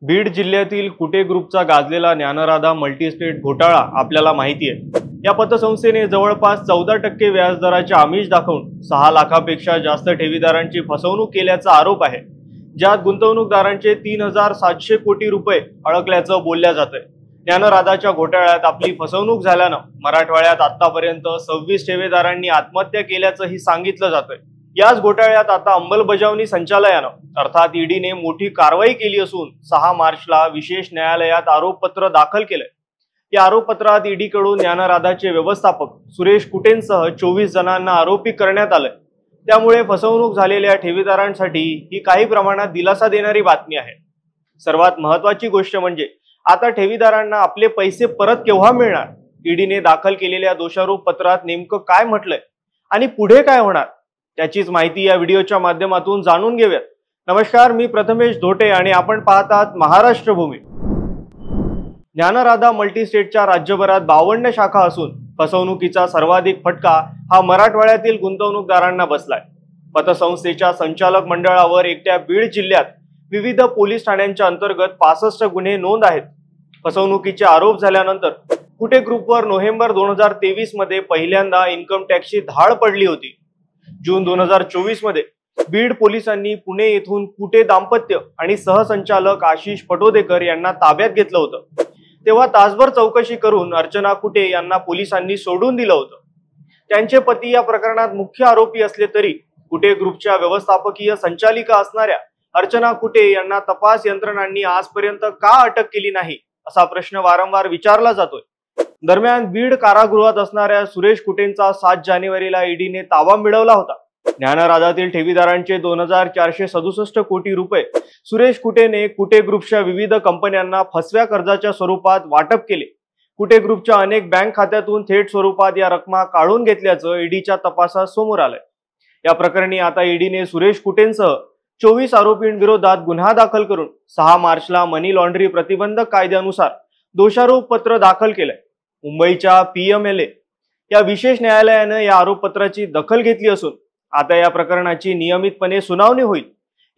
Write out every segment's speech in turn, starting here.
बीड जिल्ह्यातील कुटे ग्रुपचा गाजलेला ज्ञानराधा मल्टीस्टेट घोटाळा आपल्याला माहिती आहे। या पतसंस्थेने जवळपास 14% व्याजदराचे आमिष दाखवून 6 लाखापेक्षा जास्त ठेवीदारांची फसवणूक केल्याचा आरोप आहे, ज्यात गुंतवणूकदारांचे 3700 कोटी रुपये अडकल्याचं बोलल्या जातंय। ज्ञानराधाच्या घोटाळ्यात आपली फसवणूक झाल्यानं मराठवाड्यात आतापर्यंत 26 ठेवीदारांनी आत्महत्या केल्याचंही सांगितलं जातंय। याच घोटाळ्यात आता अंमलबजावणी संचालनालयानं अर्थात ईडीने मोठी कारवाई केली असून 6 मार्चला विशेष न्यायालयात आरोपपत्र दाखल केलंय। या आरोपपत्रात ईडीकडून ज्ञानराधाचे व्यवस्थापक सुरेश कुटेंसह 24 जणांना आरोपी करण्यात आलंय। त्यामुळे फसवणूक झालेल्या ठेवीदारांसाठी ही काही प्रमाणात दिलासा देणारी बातमी आहे। सर्वात महत्त्वाची गोष्ट म्हणजे आता ठेवीदारांना आपले पैसे परत केव्हा मिळणार, ईडीने दाखल केलेल्या दोषारोप पत्रात नेमकं काय म्हटलंय आणि पुढे काय होणार त्याचीच माहिती या व्हिडिओच्या माध्यमातून जाणून घेऊयात। नमस्कार, मी प्रथमेश धोटे आणि आपण पाहतात महाराष्ट्र भूमी। ज्ञानराधा मल्टीस्टेटच्या राज्यभरात 52 शाखा असून फसवणुकीचा सर्वाधिक फटका हा मराठवाड्यातील गुंतवणूकदारांना बसलाय। पतसंस्थेच्या संचालक मंडळावर एकट्या बीड जिल्ह्यात विविध पोलीस ठाण्यांच्या अंतर्गत 65 गुन्हे नोंद आहेत। फसवणुकीचे आरोप झाल्यानंतर कुटे ग्रुपवर नोव्हेंबर 2023 मध्ये पहिल्यांदा इन्कम टॅक्सची धाड पडली होती। जून 2024 मध्ये बीड पोलिसांनी पुणे येथून कुटे दाम्पत्य आणि सहसंचालक आशिष पटोदेकर यांना ताब्यात घेतलं होतं। तेव्हा तासभर चौकशी करून अर्चना कुटे यांना पोलिसांनी सोडून दिलं होतं। त्यांचे पती या प्रकरणात मुख्य आरोपी असले तरी कुटे ग्रुपच्या व्यवस्थापकीय संचालिका असणाऱ्या अर्चना कुटे यांना तपास यंत्रणांनी आजपर्यंत का अटक केली नाही असा प्रश्न वारंवार विचारला जातोय। दरम्यान बीड कारागृहात असणाऱ्या सुरेश कुटेंचा 7 जानेवारीला ईडीने ताबा मिळवला होता। ज्ञानराधातील ठेवीदारांचे 2467 कोटी रुपये सुरेश कुटेने कुटे ग्रुपच्या विविध कंपन्यांना फसव्या कर्जाच्या स्वरूपात वाटप केले। कुटे ग्रुपच्या अनेक बँक खात्यातून थेट स्वरूपात या रकमा काढून घेतल्याचं ईडीच्या तपासात समोर आलंय। या प्रकरणी आता ईडीने सुरेश कुटेंसह 24 आरोपींविरोधात गुन्हा दाखल करून 6 मार्चला मनी लॉन्ड्री प्रतिबंधक कायद्यानुसार दोषारोप पत्र दाखल केलंय। मुंबईच्या PMLA या विशेष न्यायालयानं या आरोपपत्राची दखल घेतली असून आता या प्रकरणाची नियमितपणे सुनावणी होईल।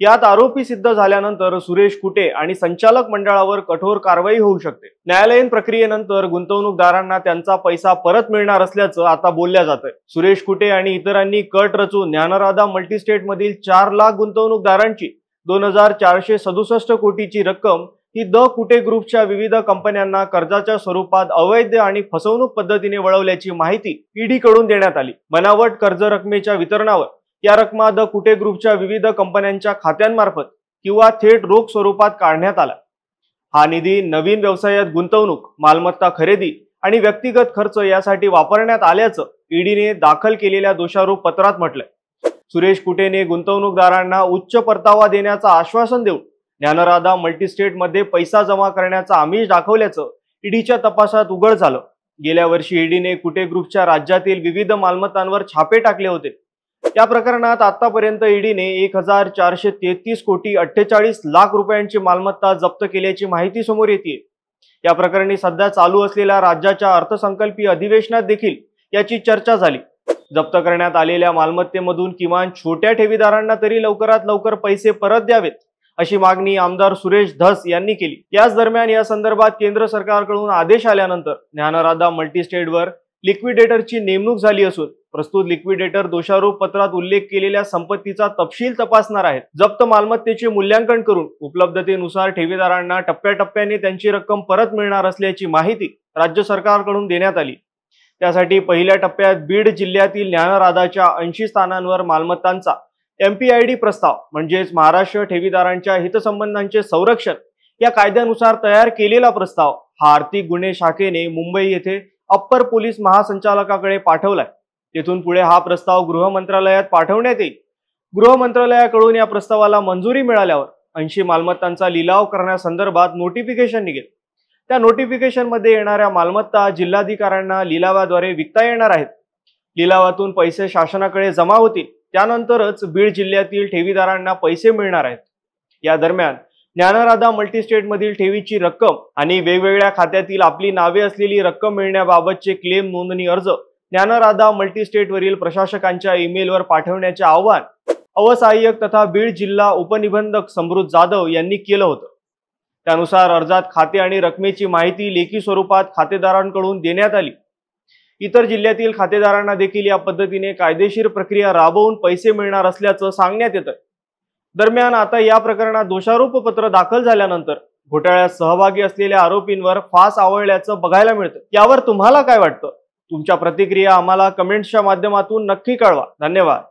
यात आरोपी सिद्ध झाल्यानंतर सुरेश कुटे आणि संचालक मंडळावर कठोर कारवाई होऊ शकते। न्यायालयीन प्रक्रियेनंतर गुंतवणूकदारांना त्यांचा पैसा परत मिळणार असल्याचं आता बोलल्या जातंय। सुरेश कुटे आणि इतरांनी कट रचून ज्ञानराधा मल्टीस्टेट मधील 4 लाख गुंतवणूकदारांची 2467 कोटीची रक्कम ही द कुटे ग्रुपच्या विविध कंपन्यांना कर्जाच्या स्वरूपात अवैध आणि फसवणूक पद्धतीने वळवल्याची माहिती ईडीकडून देण्यात आली। बनावट कर्ज रकमेच्या वितरणावर या रकमा द कुटे ग्रुपच्या विविध कंपन्यांच्या खात्यांमार्फत किंवा थेट रोख स्वरूपात काढण्यात आला। हा निधी नवीन व्यवसायात गुंतवणूक, मालमत्ता खरेदी आणि व्यक्तिगत खर्च यासाठी वापरण्यात आल्याचं ईडीने दाखल केलेल्या दोषारोप पत्रात म्हटलंय। सुरेश कुटेने गुंतवणूकदारांना उच्च परतावा देण्याचं आश्वासन देऊन ज्ञानराधा मल्टीस्टेट मध्ये पैसा जमा करण्याचा आमिष दाखवल्याचं ईडीच्या तपासात उघड झालं। गेल्या वर्षी ईडीने कुटे ग्रुपच्या राज्यातील विविध मालमत्तांवर छापे टाकले होते। या प्रकरणात आतापर्यंत ईडीने 1433 कोटी 48 लाख रुपयांची मालमत्ता जप्त केल्याची माहिती समोर येते। या प्रकरणी सध्या चालू असलेल्या राज्याच्या अर्थसंकल्पीय अधिवेशनात देखील याची चर्चा झाली। जप्त करण्यात आलेल्या मालमत्तेमधून किमान छोट्या ठेवीदारांना तरी लवकरात लवकर पैसे परत द्यावेत अशी मागणी आमदार सुरेश धस यांनी केली। याच दरम्यान या संदर्भात केंद्र सरकारकडून आदेश आल्यानंतर ज्ञानराधा मल्टीस्टेटवर लिक्विडेटरची नेमणूक झाली असून प्रस्तुत लिक्विडेटर दोषारोप पत्रात उल्लेख केलेल्या संपत्तीचा तपशील तपासणार आहेत। जप्त मालमत्तेचे मूल्यांकन करून उपलब्धतेनुसार ठेवीदारांना टप्प्याटप्प्याने त्यांची रक्कम परत मिळणार असल्याची माहिती राज्य सरकारकडून देण्यात आली। त्यासाठी पहिल्या टप्प्यात बीड जिल्ह्यातील ज्ञानराधाच्या 80 स्थानांवर मालमत्तांचा MPID प्रस्ताव म्हणजेच महाराष्ट्र ठेवीदारांच्या हितसंबंधांचे संरक्षण या कायद्यानुसार तयार केलेला प्रस्ताव हा आर्थिक गुन्हे शाखेने मुंबई येथे अप्पर पोलीस महासंचालकाकडे पाठवलाय। तेथून पुढे हा प्रस्ताव गृह मंत्रालयात पाठवण्यात येईल। गृह मंत्रालयाकडून या प्रस्तावाला मंजुरी मिळाल्यावर 80 मालमत्तांचा लिलाव करण्यासंदर्भात नोटिफिकेशन निघेल। त्या नोटिफिकेशन मध्ये येणाऱ्या मालमत्ता जिल्हाधिकाऱ्यांना लिलावाद्वारे विकता येणार आहेत। लिलावातून पैसे शासनाकडे जमा होतील, त्यानंतरच बीड जिल्ह्यातील ठेवीदारांना पैसे मिळणार आहेत। या दरम्यान ज्ञानराधा मल्टीस्टेट मधील ठेवीची रक्कम आणि वेगवेगळ्या खात्यातील आपली नावे असलेली रक्कम मिळण्याबाबतचे क्लेम नोंदणी अर्ज ज्ञानराधा मल्टीस्टेट वरील प्रशासकांच्या ईमेलवर पाठवण्याचे आवाहन अवसहाय्यक तथा बीड जिल्हा उपनिबंधक समृद्ध जाधव यांनी केलं होतं। त्यानुसार अर्जात खाते आणि रकमेची माहिती लेखी स्वरूपात खातेदारांकडून देण्यात आली। इतर जिल्ह्यातील खातेदारांना देखील या पद्धतीने कायदेशीर प्रक्रिया राबवून पैसे मिळणार असल्याचं सांगण्यात येतं। दरम्यान आता या प्रकरणात दोषारोप पत्र दाखल झाल्यानंतर घोटाळ्यात सहभागी असलेल्या आरोपींवर फास आवळल्याचं बघायला मिळतं। यावर तुम्हाला काय वाटतं? तुमच्या प्रतिक्रिया आम्हाला कमेंट्सच्या माध्यमातून नक्की कळवा। धन्यवाद।